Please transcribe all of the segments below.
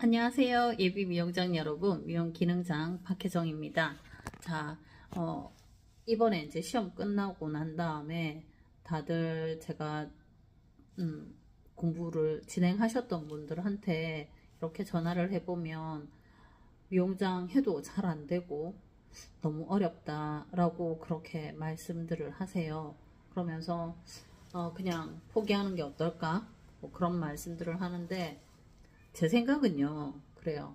안녕하세요. 예비 미용장 여러분, 미용 기능장 박혜정입니다. 자, 이번에 이제 시험 끝나고 난 다음에 다들 제가 공부를 진행하셨던 분들한테 이렇게 전화를 해보면 미용장 해도 잘 안 되고 너무 어렵다라고 그렇게 말씀들을 하세요. 그러면서 그냥 포기하는 게 어떨까? 뭐 그런 말씀들을 하는데 제 생각은요, 그래요.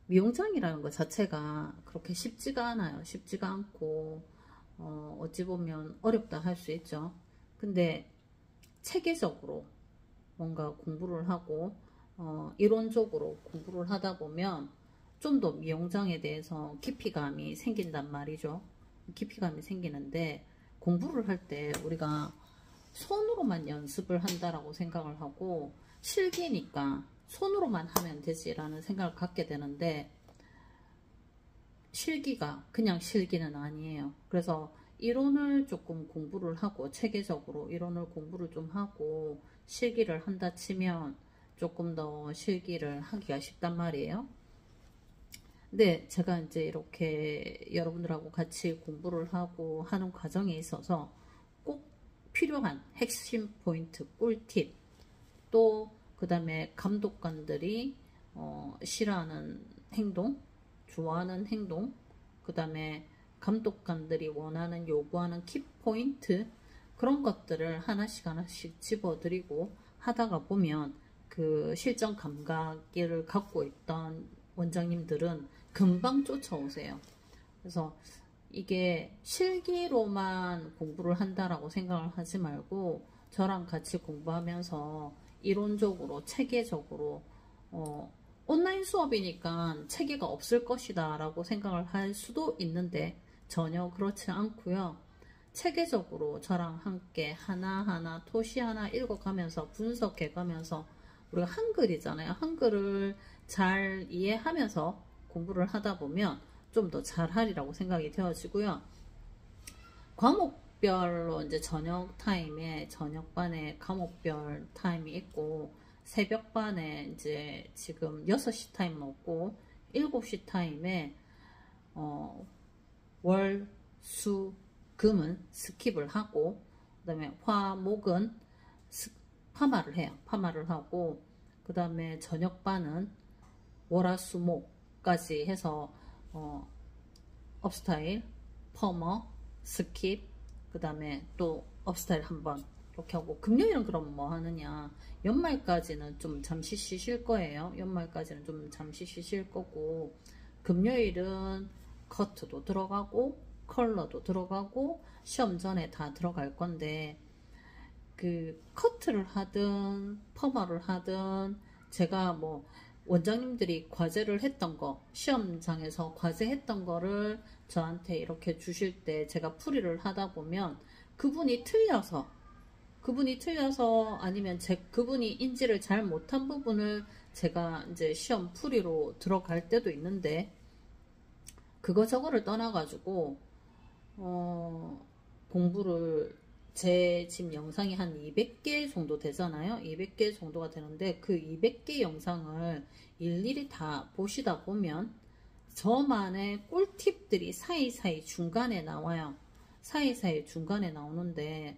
미용장이라는 것 자체가 그렇게 쉽지가 않아요. 쉽지가 않고, 어찌 보면 어렵다 할 수 있죠. 근데 체계적으로 뭔가 공부를 하고, 이론적으로 공부를 하다 보면 좀 더 미용장에 대해서 깊이감이 생긴단 말이죠. 깊이감이 생기는데, 공부를 할 때 우리가 손으로만 연습을 한다라고 생각을 하고, 실기니까 손으로만 하면 되지라는 생각을 갖게 되는데, 실기가 그냥 실기는 아니에요. 그래서 이론을 조금 공부를 하고, 체계적으로 이론을 공부를 좀 하고 실기를 한다 치면 조금 더 실기를 하기가 쉽단 말이에요. 근데 제가 이제 이렇게 여러분들하고 같이 공부를 하고 하는 과정에 있어서 꼭 필요한 핵심 포인트, 꿀팁, 또 그 다음에 감독관들이 싫어하는 행동, 좋아하는 행동, 그 다음에 감독관들이 원하는, 요구하는 키포인트, 그런 것들을 하나씩 집어드리고 하다가 보면 그 실전 감각을 갖고 있던 원장님들은 금방 쫓아오세요. 그래서 이게 실기로만 공부를 한다라고 생각을 하지 말고 저랑 같이 공부하면서 이론적으로 체계적으로 온라인 수업이니까 체계가 없을 것이다 라고 생각을 할 수도 있는데 전혀 그렇지 않고요. 체계적으로 저랑 함께 하나하나 토시 하나 읽어가면서 분석해가면서, 우리가 한글이잖아요. 한글을 잘 이해하면서 공부를 하다 보면 좀 더 잘하리라고 생각이 되어지고요. 과목별로 이제 저녁 타임에 저녁반에 과목별 타임이 있고, 새벽반에 이제 지금 6시 타임은 없고 7시 타임에 월, 수, 금은 스킵을 하고, 그 다음에 화, 목은 파마를 해요. 파마를 하고, 그 다음에 저녁반은 월화수목까지 해서 업스타일, 퍼머, 스킵, 그 다음에 또 업스타일 한번 이렇게 하고, 금요일은 그럼 뭐 하느냐, 연말까지는 좀 잠시 쉬실 거예요. 연말까지는 좀 잠시 쉬실 거고, 금요일은 커트도 들어가고 컬러도 들어가고 시험 전에 다 들어갈 건데, 그 커트를 하든 퍼머를 하든 제가 뭐 원장님들이 과제를 했던 거, 시험장에서 과제했던 거를 저한테 이렇게 주실 때 제가 풀이를 하다 보면 그분이 틀려서 아니면 그분이 인지를 잘 못한 부분을 제가 이제 시험 풀이로 들어갈 때도 있는데, 그거 저거를 떠나가지고 공부를, 제 지금 영상이 한 200개 정도 되잖아요. 200개 정도가 되는데 그 200개 영상을 일일이 다 보시다 보면 저만의 꿀팁들이 사이사이 중간에 나와요. 사이사이 중간에 나오는데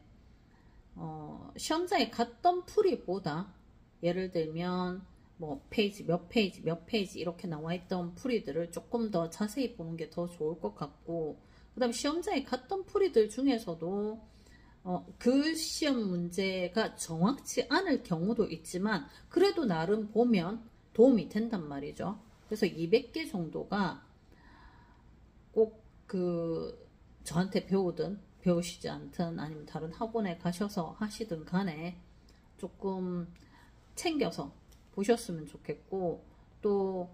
시험장에 갔던 풀이보다, 예를 들면 뭐 페이지 몇 페이지 이렇게 나와 있던 풀이들을 조금 더 자세히 보는 게 더 좋을 것 같고, 그 다음에 시험장에 갔던 풀이들 중에서도 그 시험 문제가 정확치 않을 경우도 있지만 그래도 나름 보면 도움이 된단 말이죠. 그래서 200개 정도가 꼭 저한테 배우시지 않든 아니면 다른 학원에 가셔서 하시든 간에 조금 챙겨서 보셨으면 좋겠고, 또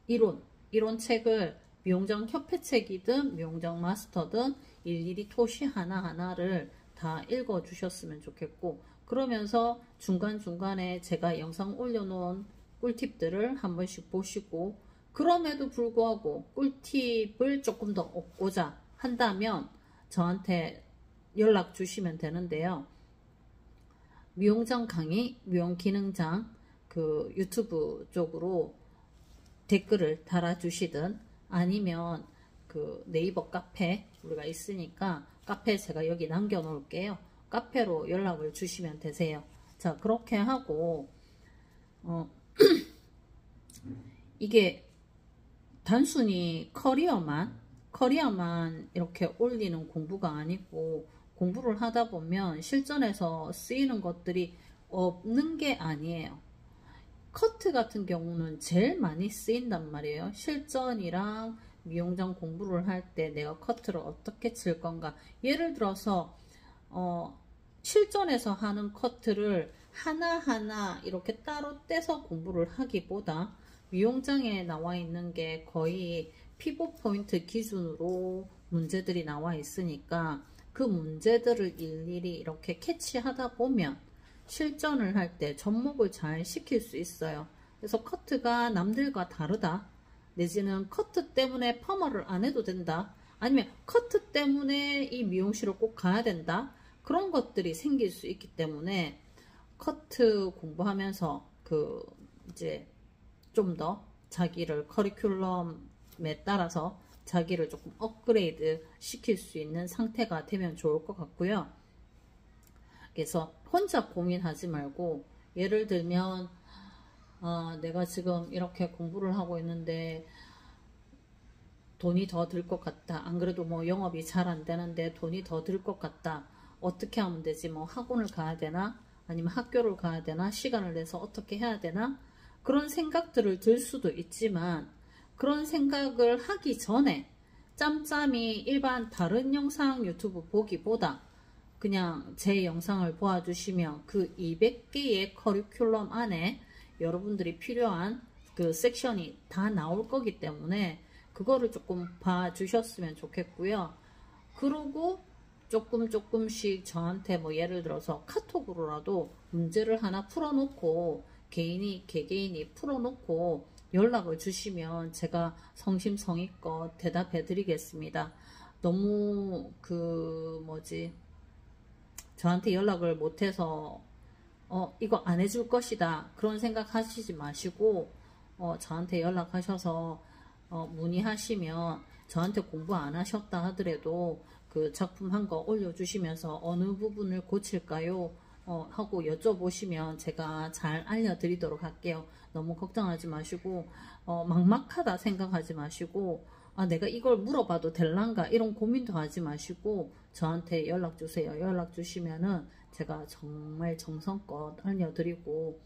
이론 책을 미용장 협회 책이든 미용장 마스터든 일일이 토시 하나하나를 다 읽어 주셨으면 좋겠고, 그러면서 중간중간에 제가 영상 올려놓은 꿀팁들을 한 번씩 보시고, 그럼에도 불구하고 꿀팁을 조금 더 얻고자 한다면 저한테 연락 주시면 되는데요. 미용장 강의, 미용 기능장 그 유튜브 쪽으로 댓글을 달아주시든 아니면 그 네이버 카페 우리가 있으니까 카페 제가 여기 남겨 놓을게요. 카페로 연락을 주시면 되세요. 자, 그렇게 하고 이게 단순히 커리어만 이렇게 올리는 공부가 아니고, 공부를 하다 보면 실전에서 쓰이는 것들이 없는 게 아니에요. 커트 같은 경우는 제일 많이 쓰인단 말이에요. 실전이랑 미용장 공부를 할 때 내가 커트를 어떻게 칠 건가. 예를 들어서 실전에서 하는 커트를 하나하나 이렇게 따로 떼서 공부를 하기보다 미용장에 나와 있는 게 거의 피벗 포인트 기준으로 문제들이 나와 있으니까 그 문제들을 일일이 이렇게 캐치하다 보면 실전을 할 때 접목을 잘 시킬 수 있어요. 그래서 커트가 남들과 다르다, 내지는 커트 때문에 퍼머를 안 해도 된다, 아니면 커트 때문에 이 미용실을 꼭 가야 된다, 그런 것들이 생길 수 있기 때문에 커트 공부하면서 이제 좀 더 자기를 커리큘럼에 따라서 자기를 조금 업그레이드 시킬 수 있는 상태가 되면 좋을 것 같고요. 그래서 혼자 고민하지 말고, 예를 들면 내가 지금 이렇게 공부를 하고 있는데 돈이 더 들 것 같다, 안 그래도 뭐 영업이 잘 안 되는데 돈이 더 들 것 같다, 어떻게 하면 되지, 뭐 학원을 가야 되나, 아니면 학교를 가야 되나, 시간을 내서 어떻게 해야 되나, 그런 생각들을 들 수도 있지만, 그런 생각을 하기 전에 짬짬이 일반 다른 영상 유튜브 보기보다 그냥 제 영상을 보아주시면 그 200개의 커리큘럼 안에 여러분들이 필요한 그 섹션이 다 나올 거기 때문에 그거를 조금 봐주셨으면 좋겠고요. 그리고 조금씩 저한테 뭐 예를 들어서 카톡으로라도 문제를 하나 풀어놓고 개개인이 풀어놓고 연락을 주시면 제가 성심성의껏 대답해 드리겠습니다. 너무 저한테 연락을 못해서 이거 안 해줄 것이다 그런 생각 하시지 마시고, 저한테 연락하셔서 문의하시면 저한테 공부 안 하셨다 하더라도 그 작품 한 거 올려주시면서 어느 부분을 고칠까요? 하고 여쭤보시면 제가 잘 알려드리도록 할게요. 너무 걱정하지 마시고, 막막하다 생각하지 마시고, 내가 이걸 물어봐도 될란가 이런 고민도 하지 마시고 저한테 연락 주세요. 연락 주시면은 제가 정말 정성껏 알려드리고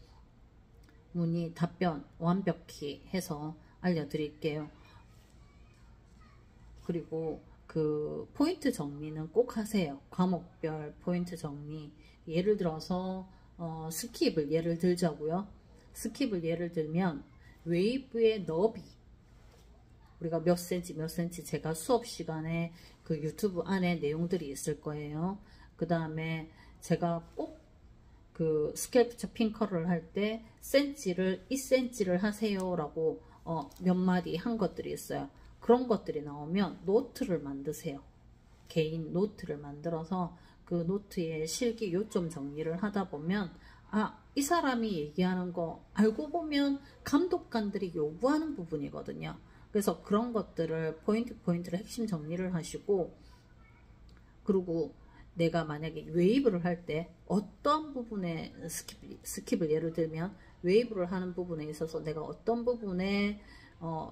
문의 답변 완벽히 해서 알려드릴게요. 그리고 그 포인트 정리는 꼭 하세요. 과목별 포인트 정리. 예를 들어서 스킵을 예를 들자고요. 스킵을 예를 들면 웨이브의 너비, 우리가 몇 센치 제가 수업 시간에 그 유튜브 안에 내용들이 있을 거예요. 그 다음에 제가 꼭 그 스캘프처 핑커를 할 때 센치를 2cm를 하세요 라고 몇 마디 한 것들이 있어요. 그런 것들이 나오면 노트를 만드세요. 개인 노트를 만들어서 그 노트에 실기 요점 정리를 하다 보면 이 사람이 얘기하는 거 알고 보면 감독관들이 요구하는 부분이거든요. 그래서 그런 것들을 포인트를 핵심 정리를 하시고, 그리고 내가 만약에 웨이브를 할 때 어떤 부분에 스킵을 예를 들면 웨이브를 하는 부분에 있어서 내가 어떤 부분에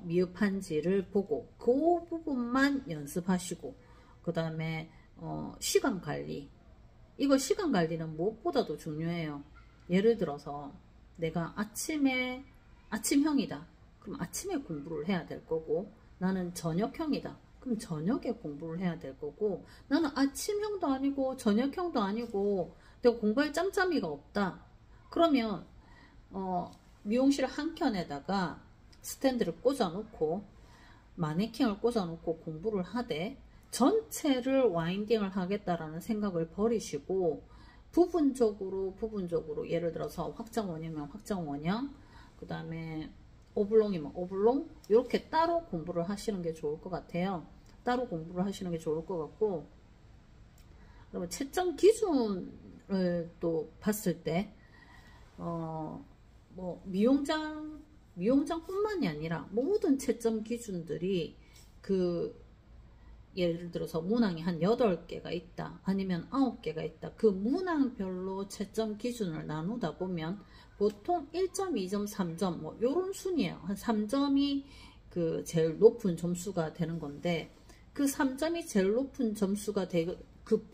미흡한지를 보고 그 부분만 연습하시고, 그 다음에 시간관리, 이거 시간관리는 무엇보다도 중요해요. 예를 들어서 내가 아침형이다. 그럼 아침에 공부를 해야 될 거고, 나는 저녁형이다. 그럼 저녁에 공부를 해야 될 거고, 나는 아침형도 아니고 저녁형도 아니고 내가 공부할 짬짬이가 없다. 그러면 미용실 한 켠에다가 스탠드를 꽂아놓고 마네킹을 꽂아놓고 공부를 하되 전체를 와인딩을 하겠다라는 생각을 버리시고 부분적으로 예를 들어서 확장 원형이면 확장 원형, 그 다음에 오블롱이면 오블롱, 이렇게 따로 공부를 하시는 게 좋을 것 같아요. 따로 공부를 하시는 게 좋을 것 같고, 그러면 채점 기준 또 봤을 때, 뭐 미용장뿐만이 아니라 모든 채점 기준들이 예를 들어서 문항이 한 8개가 있다, 아니면 9개가 있다. 그 문항별로 채점 기준을 나누다 보면 보통 1점, 2점, 3점 뭐 요런 순이에요. 한 3점이 제일 높은 점수가 되는 건데, 그 3점이 제일 높은 점수가 그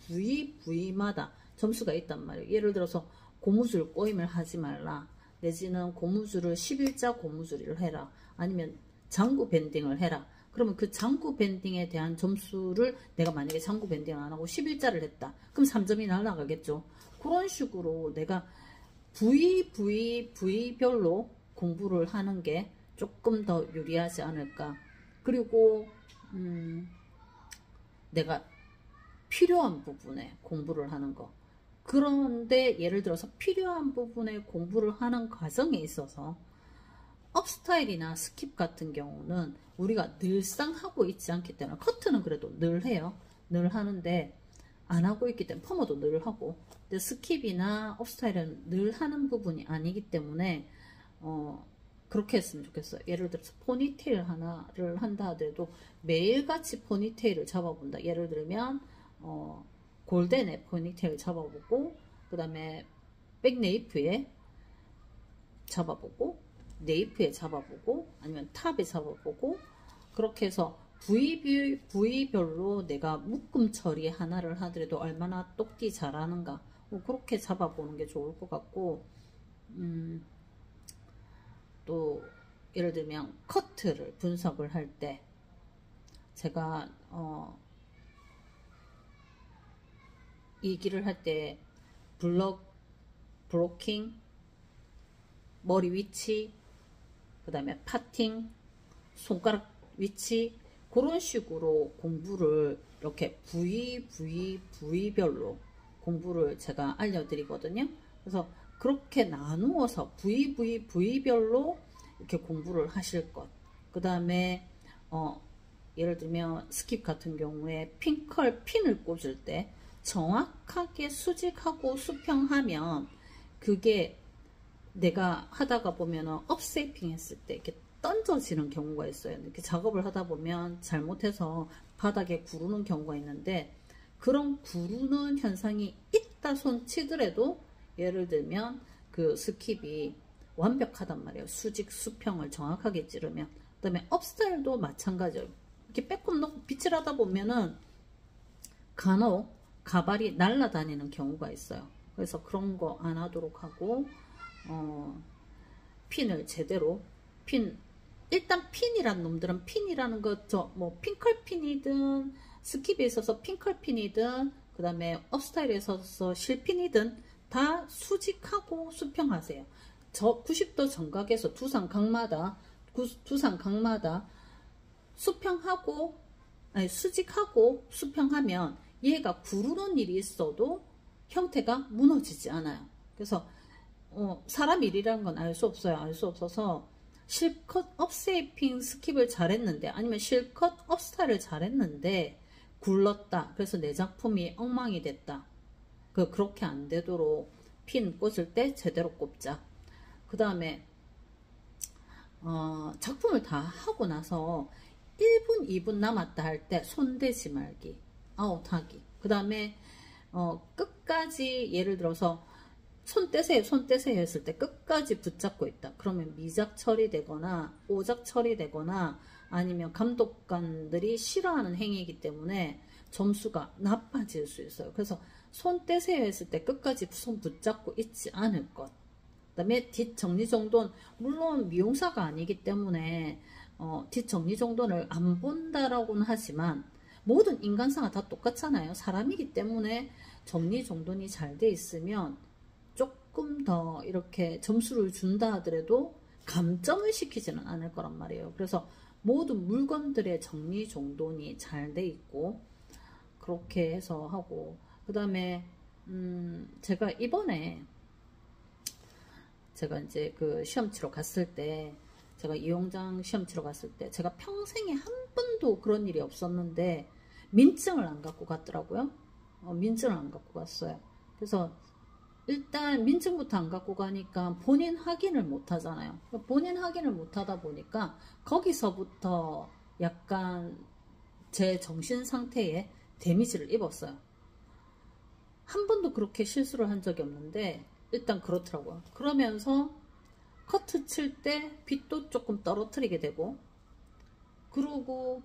부위마다 점수가 있단 말이에요. 예를 들어서 고무줄 꼬임을 하지 말라, 내지는 고무줄을 11자 고무줄을 해라, 아니면 장구 밴딩을 해라. 그러면 그 장구 밴딩에 대한 점수를 내가 만약에 장구 밴딩을 안 하고 11자를 했다, 그럼 3점이 날아가겠죠. 그런 식으로 내가 부위별로 공부를 하는 게 조금 더 유리하지 않을까. 그리고 내가 필요한 부분에 공부를 하는 거. 그런데 예를 들어서 필요한 부분에 공부를 하는 과정에 있어서 업스타일이나 스킵 같은 경우는 우리가 늘상 하고 있지 않기 때문에, 커트는 그래도 늘 해요. 늘 하는데 안 하고 있기 때문에 퍼머도 늘 하고, 근데 스킵이나 업스타일은 늘 하는 부분이 아니기 때문에 그렇게 했으면 좋겠어요. 예를 들어서 포니테일 하나를 한다 하더라도 매일같이 포니테일을 잡아본다. 예를 들면 골덴에 포니테일 잡아보고, 그 다음에 백네이프에 잡아보고, 네이프에 잡아보고, 아니면 탑에 잡아보고, 그렇게 해서 부위별로 내가 묶음 처리 하나를 하더라도 얼마나 똑띠 잘하는가, 뭐 그렇게 잡아보는 게 좋을 것 같고, 또 예를 들면 커트를 분석을 할 때 제가 얘기를 할 때 브로킹, 머리 위치, 그 다음에 파팅, 손가락 위치, 그런 식으로 공부를 이렇게 부위별로 공부를 제가 알려드리거든요. 그래서 그렇게 나누어서 부위별로 이렇게 공부를 하실 것. 그 다음에 예를 들면 스킵 같은 경우에 핀을 꽂을 때 정확하게 수직하고 수평하면, 그게 내가 하다가 보면은 업세이핑 했을 때 이렇게 던져지는 경우가 있어요. 이렇게 작업을 하다 보면 잘못해서 바닥에 구르는 경우가 있는데, 그런 구르는 현상이 있다 손 치더라도 예를 들면 그 스킵이 완벽하단 말이에요. 수직 수평을 정확하게 찌르면. 그 다음에 업스타일도 마찬가지예요. 이렇게 빼꼼 놓고 빗질 하다 보면은 간혹 가발이 날아다니는 경우가 있어요. 그래서 그런 거 안 하도록 하고, 핀을 제대로, 일단 핀이란 놈들은, 핀이라는 거, 뭐 핑컬핀이든 스킵에 있어서 핑컬핀이든 그 다음에 업스타일에 있어서 실핀이든 다 수직하고 수평하세요. 90도 정각에서 두상각마다 수평하고, 아니 수직하고 수평하면 얘가 구르는 일이 있어도 형태가 무너지지 않아요. 그래서 사람 일이라는 건 알 수 없어요. 알 수 없어서 실컷 업세이핑 스킵을 잘했는데, 아니면 실컷 업스타일을 잘했는데 굴렀다, 그래서 내 작품이 엉망이 됐다, 그렇게 안 되도록 핀 꽂을 때 제대로 꼽자. 그 다음에 작품을 다 하고 나서 1분 2분 남았다 할 때 손대지 말기, 아웃하기. 그 다음에 끝까지, 예를 들어서 손 떼세요 했을 때 끝까지 붙잡고 있다, 그러면 미작 처리되거나 오작 처리되거나, 아니면 감독관들이 싫어하는 행위이기 때문에 점수가 나빠질 수 있어요. 그래서 손 떼세요 했을 때 끝까지 손 붙잡고 있지 않을 것. 그 다음에 뒷정리정돈, 물론 미용사가 아니기 때문에 뒷정리정돈을 안 본다라고는 하지만 모든 인간사가 다 똑같잖아요. 사람이기 때문에 정리정돈이 잘 돼 있으면 조금 더 이렇게 점수를 준다 하더라도 감점을 시키지는 않을 거란 말이에요. 그래서 모든 물건들의 정리정돈이 잘 돼 있고, 그렇게 해서 하고, 그 다음에 제가 이번에 제가 이제 그 시험 치러 갔을 때, 제가 이용장 시험 치러 갔을 때 제가 평생에 한 번도 그런 일이 없었는데 민증을 안 갖고 갔더라고요. 민증을 안 갖고 갔어요. 그래서 일단 민증부터 안 갖고 가니까 본인 확인을 못 하잖아요. 본인 확인을 못 하다 보니까 거기서부터 약간 제 정신 상태에 데미지를 입었어요. 한 번도 그렇게 실수를 한 적이 없는데 일단 그렇더라고요. 그러면서 커트 칠 때 빗도 조금 떨어뜨리게 되고, 그리고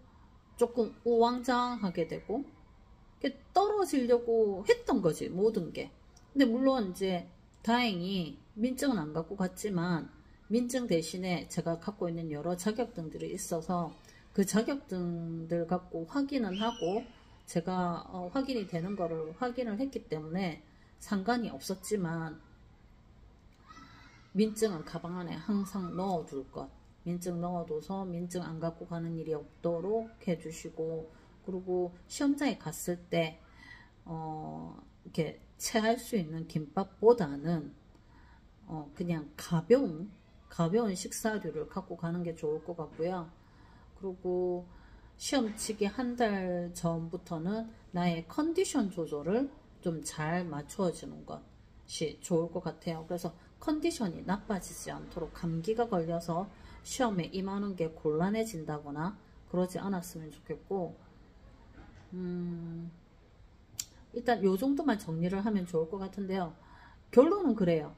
조금 우왕좌왕하게 되고, 떨어지려고 했던 거지, 모든 게. 근데 물론 이제 다행히 민증은 안 갖고 갔지만 민증 대신에 제가 갖고 있는 여러 자격증들이 있어서 그 자격증들 갖고 확인은 하고, 제가 확인이 되는 거를 확인을 했기 때문에 상관이 없었지만, 민증은 가방 안에 항상 넣어둘 것. 민증 넣어둬서 민증 안 갖고 가는 일이 없도록 해주시고, 그리고 시험장에 갔을 때 이렇게 체할 수 있는 김밥보다는 그냥 가벼운 식사류를 갖고 가는 게 좋을 것 같고요. 그리고 시험 치기 한 달 전부터는 나의 컨디션 조절을 좀 잘 맞추어주는 것이 좋을 것 같아요. 그래서 컨디션이 나빠지지 않도록, 감기가 걸려서 시험에 임하는 게 곤란해진다거나 그러지 않았으면 좋겠고, 일단 요 정도만 정리를 하면 좋을 것 같은데요. 결론은 그래요.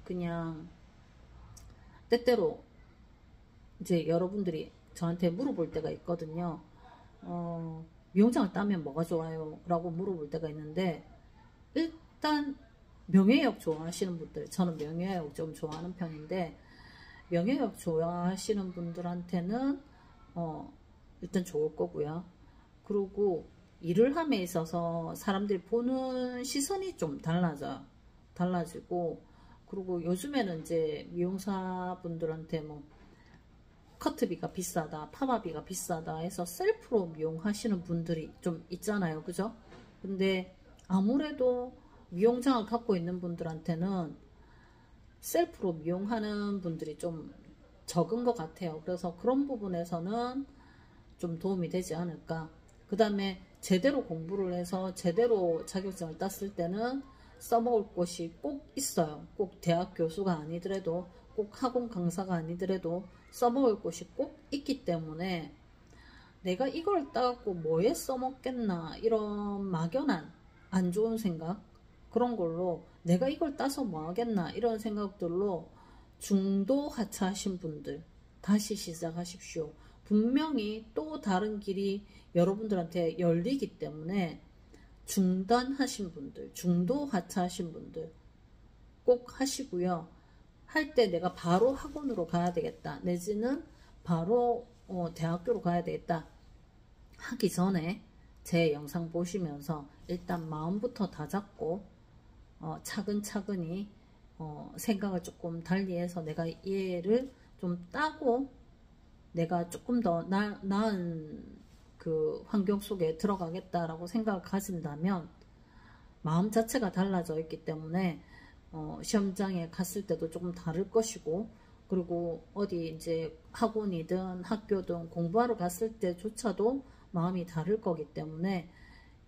그냥 때때로 이제 여러분들이 저한테 물어볼 때가 있거든요. 미용장을 따면 뭐가 좋아요? 라고 물어볼 때가 있는데, 일단 명예욕 좋아하시는 분들, 저는 명예욕 좀 좋아하는 편인데, 명예욕 좋아하시는 분들한테는 일단 좋을 거고요. 그리고 일을 함에 있어서 사람들이 보는 시선이 좀 달라지고, 그리고 요즘에는 이제 미용사 분들한테 뭐 커트비가 비싸다, 파마비가 비싸다 해서 셀프로 미용하시는 분들이 좀 있잖아요. 그죠? 근데 아무래도 미용장을 갖고 있는 분들한테는 셀프로 미용하는 분들이 좀 적은 것 같아요. 그래서 그런 부분에서는 좀 도움이 되지 않을까. 그 다음에 제대로 공부를 해서 제대로 자격증을 땄을 때는 써먹을 곳이 꼭 있어요. 꼭 대학 교수가 아니더라도, 꼭 학원 강사가 아니더라도 써먹을 곳이 꼭 있기 때문에, 내가 이걸 따갖고 뭐에 써먹겠나, 이런 막연한 안 좋은 생각, 그런 걸로 내가 이걸 따서 뭐 하겠나, 이런 생각들로 중도 하차하신 분들 다시 시작하십시오. 분명히 또 다른 길이 여러분들한테 열리기 때문에 중단하신 분들, 중도 하차하신 분들 꼭 하시고요. 할 때 내가 바로 학원으로 가야 되겠다, 내지는 바로 대학교로 가야 되겠다 하기 전에 제 영상 보시면서 일단 마음부터 다잡고 차근차근히 생각을 조금 달리해서 내가 얘를 좀 따고 내가 조금 더 나은 그 환경 속에 들어가겠다라고 생각을 가진다면, 마음 자체가 달라져 있기 때문에 시험장에 갔을 때도 조금 다를 것이고, 그리고 어디 이제 학원이든 학교든 공부하러 갔을 때조차도 마음이 다를 거기 때문에,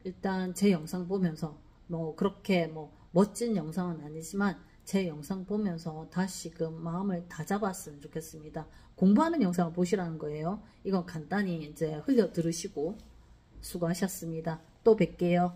일단 제 영상 보면서 뭐 그렇게 뭐 멋진 영상은 아니지만 제 영상 보면서 다시금 마음을 다잡았으면 좋겠습니다. 공부하는 영상을 보시라는 거예요. 이건 간단히 이제 흘려 들으시고 수고하셨습니다. 또 뵐게요.